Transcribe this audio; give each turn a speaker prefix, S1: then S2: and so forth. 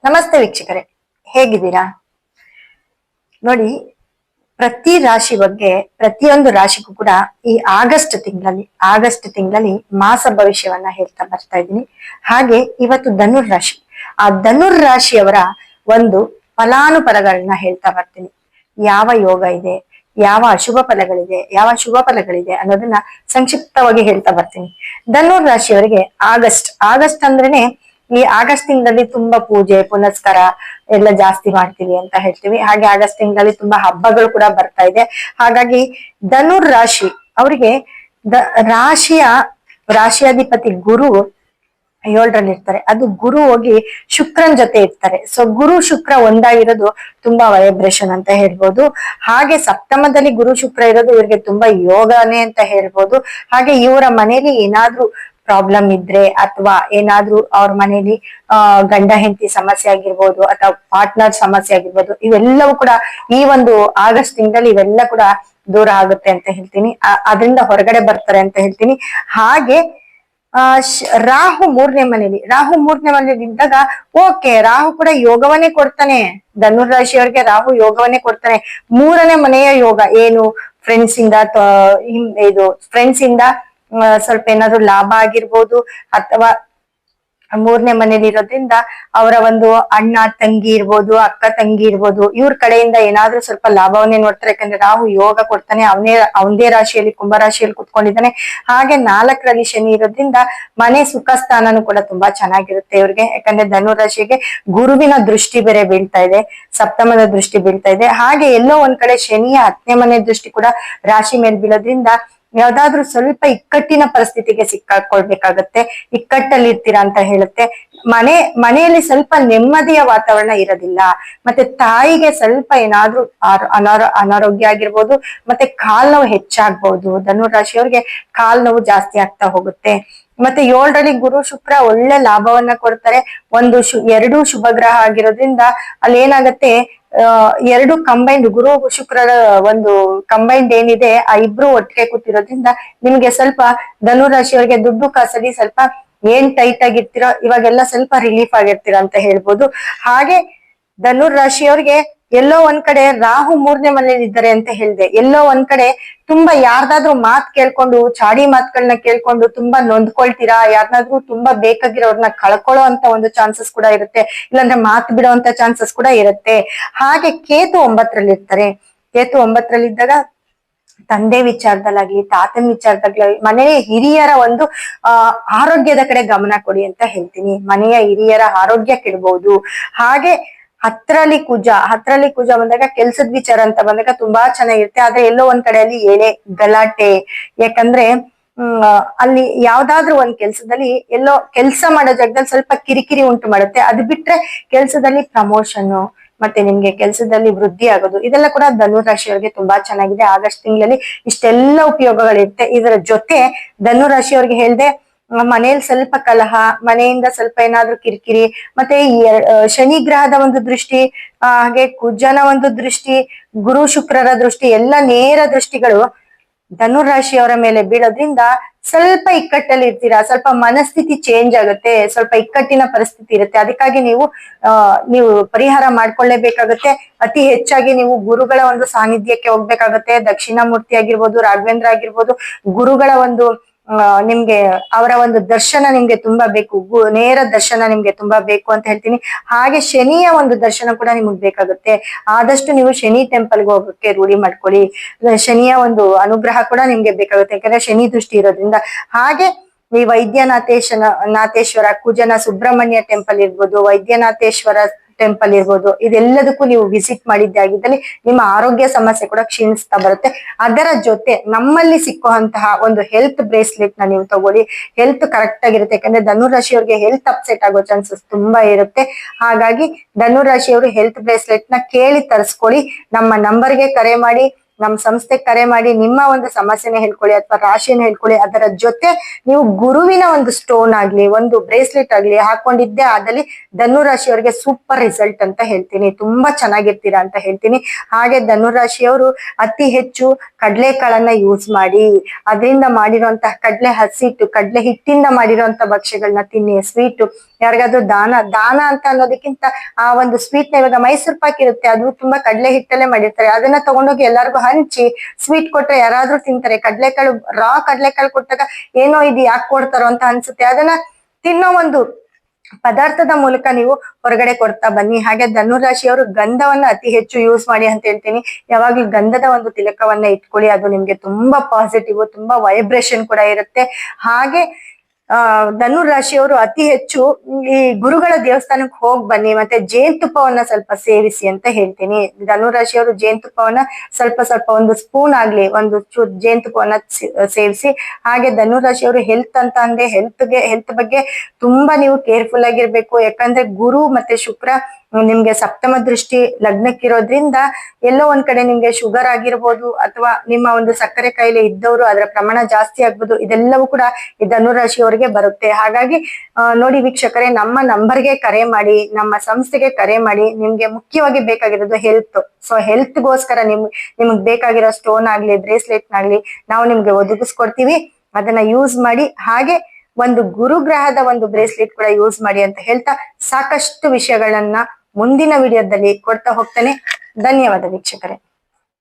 S1: ನಮಸ್ತೆ ವೀಕ್ಷಕರೇ, ಹೇಗಿದ್ದೀರಾ? ನೋಡಿ, ಪ್ರತಿ ರಾಶಿ ಬಗ್ಗೆ ಪ್ರತಿಯೊಂದು ರಾಶಿಗೂ ಕೂಡ ಈ ಆಗಸ್ಟ್ ತಿಂಗಳಲ್ಲಿ ಮಾಸ ಭವಿಷ್ಯವನ್ನ ಹೇಳ್ತಾ ಬರ್ತಾ ಇದ್ದೀನಿ. ಹಾಗೆ ಇವತ್ತು ಧನುರ್ ರಾಶಿ, ಆ ಧನುರ್ ರಾಶಿಯವರ ಒಂದು ಫಲಾನುಫಲಗಳನ್ನ ಹೇಳ್ತಾ ಬರ್ತೀನಿ. ಯಾವ ಯೋಗ ಇದೆ, ಯಾವ ಅಶುಭ ಫಲಗಳಿದೆ, ಯಾವ ಶುಭ ಫಲಗಳಿದೆ ಅನ್ನೋದನ್ನ ಸಂಕ್ಷಿಪ್ತವಾಗಿ ಹೇಳ್ತಾ ಬರ್ತೀನಿ. ಧನುರ್ ರಾಶಿಯವರಿಗೆ ಆಗಸ್ಟ್ ಅಂದ್ರೇನೆ ಈ ಆಗಸ್ಟ್ ತಿಂಗಳಲ್ಲಿ ತುಂಬಾ ಪೂಜೆ ಪುನಸ್ಕಾರ ಎಲ್ಲ ಜಾಸ್ತಿ ಮಾಡ್ತೀವಿ ಅಂತ ಹೇಳ್ತೀವಿ. ಹಾಗೆ ಆಗಸ್ಟ್ ತಿಂಗಳಲ್ಲಿ ತುಂಬಾ ಹಬ್ಬಗಳು ಕೂಡ ಬರ್ತಾ ಇದೆ. ಹಾಗಾಗಿ ಧನುರ್ ರಾಶಿ ಅವರಿಗೆ ರಾಶಿಯಾಧಿಪತಿ ಗುರು 7ರಲ್ಲಿ ಇರ್ತಾರೆ. ಅದು ಗುರು ಹೋಗಿ ಶುಕ್ರನ್ ಜೊತೆ ಇರ್ತಾರೆ. ಸೊ ಗುರು ಶುಕ್ರ ಒಂದಾಗಿರೋದು ತುಂಬಾ ವೈಬ್ರೇಷನ್ ಅಂತ ಹೇಳ್ಬೋದು. ಹಾಗೆ ಸಪ್ತಮದಲ್ಲಿ ಗುರು ಶುಕ್ರ ಇರೋದು ಇವ್ರಿಗೆ ತುಂಬಾ ಯೋಗನೇ ಅಂತ ಹೇಳ್ಬೋದು. ಹಾಗೆ ಇವರ ಮನೇಲಿ ಏನಾದ್ರೂ ಪ್ರಾಬ್ಲಮ್ ಇದ್ರೆ ಅಥವಾ ಏನಾದ್ರೂ ಅವ್ರ ಮನೇಲಿ ಗಂಡ ಹೆಂಡತಿ ಸಮಸ್ಯೆ ಆಗಿರ್ಬೋದು ಅಥವಾ ಪಾರ್ಟ್ನರ್ ಸಮಸ್ಯೆ ಆಗಿರ್ಬೋದು, ಇವೆಲ್ಲವೂ ಕೂಡ ಈ ಒಂದು ಆಗಸ್ಟ್ ತಿಂಗಳಲ್ಲಿ ಇವೆಲ್ಲ ಕೂಡ ದೂರ ಆಗುತ್ತೆ ಅಂತ ಹೇಳ್ತೀನಿ. ಅದರಿಂದ ಹೊರಗಡೆ ಬರ್ತಾರೆ ಅಂತ ಹೇಳ್ತೀನಿ. ಹಾಗೆ ರಾಹು ಮೂರನೇ ಮನೇಲಿ ಇದ್ದಾಗ ಓಕೆ, ರಾಹು ಕೂಡ ಯೋಗವನ್ನೇ ಕೊಡ್ತಾನೆ. ಧನುರ್ ರಾಶಿಯವರಿಗೆ ರಾಹು ಯೋಗವನ್ನೇ ಕೊಡ್ತಾನೆ. 3ನೇ ಮನೆಯ ಯೋಗ ಏನು, ಫ್ರೆಂಡ್ಸ್ ಇಂದ ಸ್ವಲ್ಪ ಏನಾದ್ರು ಲಾಭ ಆಗಿರ್ಬೋದು, ಅಥವಾ 3ನೇ ಮನೇಲಿ ಇರೋದ್ರಿಂದ ಅವರ ಒಂದು ಅಣ್ಣ ತಂಗಿ ಇರ್ಬೋದು, ಅಕ್ಕ ತಂಗಿ ಇರ್ಬೋದು, ಇವ್ರ ಕಡೆಯಿಂದ ಏನಾದ್ರೂ ಸ್ವಲ್ಪ ಲಾಭವನ್ನೇ ನೋಡ್ತಾರೆ. ಯಾಕಂದ್ರೆ ರಾಹು ಯೋಗ ಕೊಡ್ತಾನೆ. ಅವನದೇ ರಾಶಿಯಲ್ಲಿ ಕುಂಭ ರಾಶಿಯಲ್ಲಿ ಕುತ್ಕೊಂಡಿದ್ದಾನೆ. ಹಾಗೆ 4ರಲ್ಲಿ ಶನಿ ಇರೋದ್ರಿಂದ ಮನೆ ಸುಖ ಸ್ಥಾನನೂ ಕೂಡ ತುಂಬಾ ಚೆನ್ನಾಗಿರುತ್ತೆ ಇವ್ರಿಗೆ. ಯಾಕಂದ್ರೆ ಧನುರ್ ರಾಶಿಗೆ ಗುರುವಿನ ದೃಷ್ಟಿ ಬೇರೆ ಬೀಳ್ತಾ ಇದೆ, ಸಪ್ತಮದ ದೃಷ್ಟಿ ಬೀಳ್ತಾ ಇದೆ. ಹಾಗೆ ಎಲ್ಲೋ ಒಂದ್ ಕಡೆ ಶನಿಯ 10ನೇ ಮನೆ ದೃಷ್ಟಿ ಕೂಡ ರಾಶಿ ಮೇಲೆ ಬೀಳೋದ್ರಿಂದ ಯಾವ್ದಾದ್ರು ಸ್ವಲ್ಪ ಇಕ್ಕಟ್ಟಿನ ಪರಿಸ್ಥಿತಿಗೆ ಸಿಕ್ಕಾಕೊಳ್ಬೇಕಾಗತ್ತೆ, ಇಕ್ಕಟ್ಟಲ್ಲಿ ಇರ್ತೀರಾ ಅಂತ ಹೇಳುತ್ತೆ. ಮನೆಯಲ್ಲಿ ಸ್ವಲ್ಪ ನೆಮ್ಮದಿಯ ವಾತಾವರಣ ಇರೋದಿಲ್ಲ. ಮತ್ತೆ ತಾಯಿಗೆ ಸ್ವಲ್ಪ ಏನಾದ್ರೂ ಅನಾರೋಗ್ಯ ಆಗಿರ್ಬೋದು, ಮತ್ತೆ ಕಾಲ್ ನೋವು ಹೆಚ್ಚಾಗ್ಬಹುದು. ಧನುರ್ ರಾಶಿಯವ್ರಿಗೆ ಕಾಲ್ ನೋವು ಜಾಸ್ತಿ ಆಗ್ತಾ ಹೋಗುತ್ತೆ. ಮತ್ತೆ 7ರಲ್ಲಿ ಗುರು ಶುಕ್ರ ಒಳ್ಳೆ ಲಾಭವನ್ನ ಕೊಡ್ತಾರೆ. ಎರಡು ಶುಭ ಗ್ರಹ ಆಗಿರೋದ್ರಿಂದ ಅಲ್ಲಿ ಏನಾಗತ್ತೆ, ಎರಡು ಕಂಬೈನ್ಡ್ ಗುರು ಶುಕ್ರರ ಒಂದು ಕಂಬೈನ್ಡ್ ಏನಿದೆ, ಆ ಇಬ್ರು ಒಟ್ಟಿಗೆ ಕೂತಿರೋದ್ರಿಂದ ನಿಮ್ಗೆ ಸ್ವಲ್ಪ ಧನುರ್ ರಾಶಿಯವರಿಗೆ ದುಡ್ಡು ಕಾಸಲ್ಲಿ ಸ್ವಲ್ಪ ಏನ್ ಟೈಟ್ ಆಗಿರ್ತೀರೋ ಇವಾಗೆಲ್ಲ ಸ್ವಲ್ಪ ರಿಲೀಫ್ ಆಗಿರ್ತೀರ ಅಂತ ಹೇಳ್ಬೋದು. ಹಾಗೆ ಧನುರ್ ರಾಶಿಯವ್ರಿಗೆ ಎಲ್ಲೋ ಒಂದ್ ಕಡೆ ರಾಹು 3ನೇ ಮನೇಲಿ ಇದ್ದಾರೆ ಅಂತ ಹೇಳಿದೆ. ಎಲ್ಲೋ ಒಂದ್ ಕಡೆ ತುಂಬಾ ಯಾರ್ದಾದ್ರೂ ಮಾತ್ ಕೇಳ್ಕೊಂಡು, ಚಾಡಿ ಮಾತುಗಳನ್ನ ಕೇಳ್ಕೊಂಡು ತುಂಬಾ ನೊಂದ್ಕೊಳ್ತೀರಾ. ಯಾರನ್ನಾದ್ರೂ ತುಂಬಾ ಬೇಕಾಗಿರೋರ್ನ ಕಳ್ಕೊಳ್ಳೋ ಅಂತ ಒಂದು ಚಾನ್ಸಸ್ ಕೂಡ ಇರುತ್ತೆ, ಇಲ್ಲಾಂದ್ರೆ ಮಾತು ಬಿಡೋ ಅಂತ ಚಾನ್ಸಸ್ ಕೂಡ ಇರುತ್ತೆ. ಹಾಗೆ ಕೇತು 9ರಲ್ಲಿ ಇರ್ತಾರೆ. ಕೇತು 9ರಲ್ಲಿ ಇದ್ದಾಗ ತಂದೆ ವಿಚಾರದಲ್ಲಾಗ್ಲಿ, ತಾತನ ವಿಚಾರದಾಗ್ಲಿ, ಮನೆಯ ಹಿರಿಯರ ಒಂದು ಆರೋಗ್ಯದ ಕಡೆ ಗಮನ ಕೊಡಿ ಅಂತ ಹೇಳ್ತೀನಿ. ಮನೆಯ ಹಿರಿಯರ ಆರೋಗ್ಯ ಕೆಡಬಹುದು. ಹಾಗೆ 10ರಲ್ಲಿ ಕುಜ ಬಂದಾಗ ಕೆಲ್ಸದ ವಿಚಾರ ಅಂತ ಬಂದಾಗ ತುಂಬಾ ಚೆನ್ನಾಗಿರುತ್ತೆ. ಆದ್ರೆ ಎಲ್ಲೋ ಒಂದ್ ಕಡೆಯಲ್ಲಿ ಏಳೆ ಗಲಾಟೆ. ಯಾಕಂದ್ರೆ ಅಲ್ಲಿ ಯಾವ್ದಾದ್ರು ಒಂದ್ ಕೆಲ್ಸದಲ್ಲಿ ಎಲ್ಲೋ ಕೆಲ್ಸ ಮಾಡೋ ಜಾಗದಲ್ಲಿ ಸ್ವಲ್ಪ ಕಿರಿಕಿರಿ ಉಂಟು ಮಾಡುತ್ತೆ. ಅದು ಬಿಟ್ರೆ ಕೆಲ್ಸದಲ್ಲಿ ಪ್ರಮೋಷನ್ ಮತ್ತೆ ನಿಮ್ಗೆ ಕೆಲ್ಸದಲ್ಲಿ ವೃದ್ಧಿ ಆಗೋದು, ಇದೆಲ್ಲ ಕೂಡ ಧನುರ್ ರಾಶಿಯವರಿಗೆ ತುಂಬಾ ಚೆನ್ನಾಗಿದೆ. ಆಗಸ್ಟ್ ತಿಂಗಳಲ್ಲಿ ಇಷ್ಟೆಲ್ಲ ಉಪಯೋಗಗಳಿರುತ್ತೆ. ಇದರ ಜೊತೆ ಧನುರ್ ರಾಶಿಯವರಿಗೆ ಹೇಳ್ದೆ, ಮನೇಲಿ ಸ್ವಲ್ಪ ಕಲಹ, ಮನೆಯಿಂದ ಸ್ವಲ್ಪ ಏನಾದ್ರೂ ಕಿರಿಕಿರಿ, ಮತ್ತೆ ಶನಿ ಗ್ರಹದ ಒಂದು ದೃಷ್ಟಿ, ಹಾಗೆ ಕುಜನ ಒಂದು ದೃಷ್ಟಿ, ಗುರು ಶುಕ್ರರ ದೃಷ್ಟಿ, ಎಲ್ಲ ನೇರ ದೃಷ್ಟಿಗಳು ಧನುರ್ ರಾಶಿಯವರ ಮೇಲೆ ಬೀಳೋದ್ರಿಂದ ಸ್ವಲ್ಪ ಇಕ್ಕಟ್ಟಲ್ಲಿ ಇರ್ತೀರಾ. ಸ್ವಲ್ಪ ಮನಸ್ಥಿತಿ ಚೇಂಜ್ ಆಗುತ್ತೆ, ಸ್ವಲ್ಪ ಇಕ್ಕಟ್ಟಿನ ಪರಿಸ್ಥಿತಿ ಇರುತ್ತೆ. ಅದಕ್ಕಾಗಿ ನೀವು ಪರಿಹಾರ ಮಾಡ್ಕೊಳ್ಳೇಬೇಕಾಗುತ್ತೆ. ಅತಿ ಹೆಚ್ಚಾಗಿ ನೀವು ಗುರುಗಳ ಒಂದು ಸಾನ್ನಿಧ್ಯಕ್ಕೆ ಹೋಗ್ಬೇಕಾಗತ್ತೆ. ದಕ್ಷಿಣಾಮೂರ್ತಿ ಆಗಿರ್ಬೋದು, ರಾಘವೇಂದ್ರ ಆಗಿರ್ಬೋದು, ಗುರುಗಳ ಒಂದು ನಿಮ್ಗೆ ಅವರ ಒಂದು ದರ್ಶನ ನಿಮ್ಗೆ ತುಂಬಾ ಬೇಕು, ನೇರ ದರ್ಶನ ನಿಮ್ಗೆ ತುಂಬಾ ಬೇಕು ಅಂತ ಹೇಳ್ತೀನಿ. ಹಾಗೆ ಶನಿಯ ಒಂದು ದರ್ಶನ ಕೂಡ ನಿಮ್ಗೆ ಬೇಕಾಗುತ್ತೆ. ಆದಷ್ಟು ನೀವು ಶನಿ ಟೆಂಪಲ್ಗೆ ಹೋಗೋಕೆ ರೂಢಿ ಮಾಡ್ಕೊಳ್ಳಿ. ಶನಿಯ ಒಂದು ಅನುಗ್ರಹ ಕೂಡ ನಿಮ್ಗೆ ಬೇಕಾಗುತ್ತೆ, ಯಾಕಂದ್ರೆ ಶನಿ ದೃಷ್ಟಿ ಇರೋದ್ರಿಂದ. ಹಾಗೆ ಈ ನಾಥೇಶ್ವರ, ಕುಜನ ಸುಬ್ರಹ್ಮಣ್ಯ ಟೆಂಪಲ್ ಇರ್ಬೋದು, ವೈದ್ಯನಾಥೇಶ್ವರ ಟೆಂಪಲ್ ಇರ್ಬೋದು, ಇದೆಲ್ಲದಕ್ಕೂ ನೀವು ವಿಸಿಟ್ ಮಾಡಿದ್ದೆ ಆಗಿದ್ದಲ್ಲಿ ನಿಮ್ಮ ಆರೋಗ್ಯ ಸಮಸ್ಯೆ ಕೂಡ ಕ್ಷೀಣಿಸ್ತಾ ಬರುತ್ತೆ. ಅದರ ಜೊತೆ ನಮ್ಮಲ್ಲಿ ಸಿಕ್ಕುವಂತಹ ಒಂದು ಹೆಲ್ತ್ ಬ್ರೇಸ್ಲೆಟ್ ನ ನೀವು ತಗೊಳ್ಳಿ. ಹೆಲ್ತ್ ಕರೆಕ್ಟ್ ಆಗಿರುತ್ತೆ. ಯಾಕಂದ್ರೆ ಧನುರ್ ರಾಶಿಯವರಿಗೆ ಹೆಲ್ತ್ ಅಪ್ಸೆಟ್ ಆಗೋ ಚಾನ್ಸಸ್ ತುಂಬಾ ಇರುತ್ತೆ. ಹಾಗಾಗಿ ಧನುರ್ ರಾಶಿಯವರು ಹೆಲ್ತ್ ಬ್ರೇಸ್ಲೆಟ್ ನ ಕೇಳಿ ತರಿಸ್ಕೊಳ್ಳಿ. ನಮ್ಮ ನಂಬರ್ಗೆ ಕರೆ ಮಾಡಿ ನಮ್ಮ ಸಂಸ್ಥೆಗೆ ಕರೆ ಮಾಡಿ ನಿಮ್ಮ ಒಂದು ಸಮಸ್ಯೆನ ಹೇಳ್ಕೊಳ್ಳಿ ಅಥವಾ ರಾಶಿಯನ್ನು ಹೇಳ್ಕೊಳ್ಳಿ. ಅದರ ಜೊತೆ ನೀವು ಗುರುವಿನ ಒಂದು ಸ್ಟೋನ್ ಆಗ್ಲಿ, ಒಂದು ಬ್ರೇಸ್ಲೆಟ್ ಆಗ್ಲಿ ಹಾಕೊಂಡಿದ್ದೆ ಆದಲ್ಲಿ ಧನು ರಾಶಿಯವರಿಗೆ ಸೂಪರ್ ರಿಸಲ್ಟ್ ಅಂತ ಹೇಳ್ತೀನಿ. ತುಂಬಾ ಚೆನ್ನಾಗಿರ್ತೀರಾ ಅಂತ ಹೇಳ್ತೀನಿ. ಹಾಗೆ ಧನು ರಾಶಿಯವರು ಅತಿ ಹೆಚ್ಚು ಕಡಲೆಕಾಳನ್ನ ಯೂಸ್ ಮಾಡಿ, ಅದರಿಂದ ಮಾಡಿರುವಂತಹ ಕಡಲೆ ಹಸಿಟ್ಟು, ಕಡಲೆ ಹಿಟ್ಟಿಂದ ಮಾಡಿರುವಂತ ಭಕ್ಷ್ಯಗಳನ್ನ ತಿನ್ನಿ. ಸ್ವೀಟ್ ಯಾರಿಗಾದ್ರೂ ದಾನ ಅಂತ ಅನ್ನೋದಕ್ಕಿಂತ ಆ ಒಂದು ಸ್ವೀಟ್ ನ, ಇವಾಗ ಮೈಸೂರ್ ಪಾಕ್ ಇರುತ್ತೆ, ಅದು ತುಂಬಾ ಕಡಲೆ ಹಿಟ್ಟಲ್ಲೇ ಮಾಡಿರ್ತಾರೆ, ಅದನ್ನ ತಗೊಂಡೋಗಿ ಎಲ್ಲಾರ್ಗು ಹಂಚಿ ಸ್ವೀಟ್ ಕೊಟ್ರೆ ಯಾರಾದ್ರೂ ತಿಂತಾರೆ. ಕಡಲೆಕಾಳು ಕಡಲೆಕಾಳು ಕೊಟ್ಟಾಗ ಏನೋ ಇದು ಯಾಕೆ ಕೊಡ್ತಾರೋ ಅಂತ ಅನ್ಸುತ್ತೆ. ಅದನ್ನ ತಿನ್ನೋ ಒಂದು ಪದಾರ್ಥದ ಮೂಲಕ ನೀವು ಹೊರಗಡೆ ಕೊಡ್ತಾ ಬನ್ನಿ. ಹಾಗೆ ಧನು ರಾಶಿಯವರು ಗಂಧವನ್ನ ಅತಿ ಹೆಚ್ಚು ಯೂಸ್ ಮಾಡಿ ಅಂತ ಹೇಳ್ತೀನಿ. ಯಾವಾಗ್ಲೂ ಗಂಧದ ಒಂದು ತಿಲಕವನ್ನ ಇಟ್ಕೊಳ್ಳಿ, ಅದು ನಿಮ್ಗೆ ತುಂಬಾ ಪಾಸಿಟಿವ್, ತುಂಬಾ ವೈಬ್ರೇಷನ್ ಕೂಡ ಇರುತ್ತೆ. ಹಾಗೆ ಧನು ರಾಶಿಯವರು ಅತಿ ಹೆಚ್ಚು ಈ ಗುರುಗಳ ದೇವಸ್ಥಾನಕ್ಕೆ ಹೋಗಿ ಬನ್ನಿ, ಮತ್ತೆ ಜೇನುತುಪ್ಪವನ್ನ ಸ್ವಲ್ಪ ಸೇವಿಸಿ ಅಂತ ಹೇಳ್ತೀನಿ. ಧನು ರಾಶಿಯವರು ಜೇನುತುಪ್ಪವನ್ನ ಸ್ವಲ್ಪ ಒಂದು ಸ್ಪೂನ್ ಆಗ್ಲಿ ಒಂದು ಚೂರು ಜೇನುತುಪ್ಪವನ್ನ ಸೇವಿಸಿ. ಹಾಗೆ ಧನು ರಾಶಿಯವರು ಹೆಲ್ತ್ ಅಂತ ಅಂದ್ರೆ ಹೆಲ್ತ್ ಬಗ್ಗೆ ತುಂಬಾ ನೀವು ಕೇರ್ಫುಲ್ ಆಗಿರ್ಬೇಕು. ಯಾಕಂದ್ರೆ ಗುರು ಮತ್ತೆ ಶುಕ್ರ ನಿಮ್ಗೆ ಸಪ್ತಮ ದೃಷ್ಟಿ ಲಗ್ನಕ್ಕಿರೋದ್ರಿಂದ ಎಲ್ಲೋ ಒಂದ್ ಕಡೆ ನಿಮ್ಗೆ ಶುಗರ್ ಆಗಿರ್ಬೋದು, ಅಥವಾ ನಿಮ್ಮ ಒಂದು ಸಕ್ಕರೆ ಕಾಯಿಲೆ ಇದ್ದವರು ಅದರ ಪ್ರಮಾಣ ಜಾಸ್ತಿ ಆಗ್ಬೋದು. ಇದೆಲ್ಲವೂ ಕೂಡ ಈ ಧನುರಾಶಿಯವರಿಗೆ ಬರುತ್ತೆ. ಹಾಗಾಗಿ ನೋಡಿ ವೀಕ್ಷಕರೇ, ನಮ್ಮ ನಂಬರ್ಗೆ ಕರೆ ಮಾಡಿ, ನಮ್ಮ ಸಂಸ್ಥೆಗೆ ಕರೆ ಮಾಡಿ. ನಿಮ್ಗೆ ಮುಖ್ಯವಾಗಿ ಬೇಕಾಗಿರೋದು ಹೆಲ್ತ್. ಸೊ ಹೆಲ್ತ್ಗೋಸ್ಕರ ನಿಮ್ಗೆ ಬೇಕಾಗಿರೋ ಸ್ಟೋನ್ ಆಗ್ಲಿ, ಬ್ರೇಸ್ಲೆಟ್ ಆಗ್ಲಿ ನಾವು ನಿಮ್ಗೆ ಒದಗಿಸ್ಕೊಡ್ತೀವಿ. ಅದನ್ನ ಯೂಸ್ ಮಾಡಿ. ಹಾಗೆ ಒಂದು ಗುರುಗ್ರಹದ ಒಂದು ಬ್ರೇಸ್ಲೆಟ್ ಕೂಡ ಯೂಸ್ ಮಾಡಿ ಅಂತ ಹೇಳ್ತಾ ಸಾಕಷ್ಟು ವಿಷಯಗಳನ್ನ ಮುಂದಿನ ವಿಡಿಯೋದಲ್ಲಿ ಕೊಡ್ತಾ ಹೋಗ್ತಾನೆ. ಧನ್ಯವಾದ ವೀಕ್ಷಕರೇ.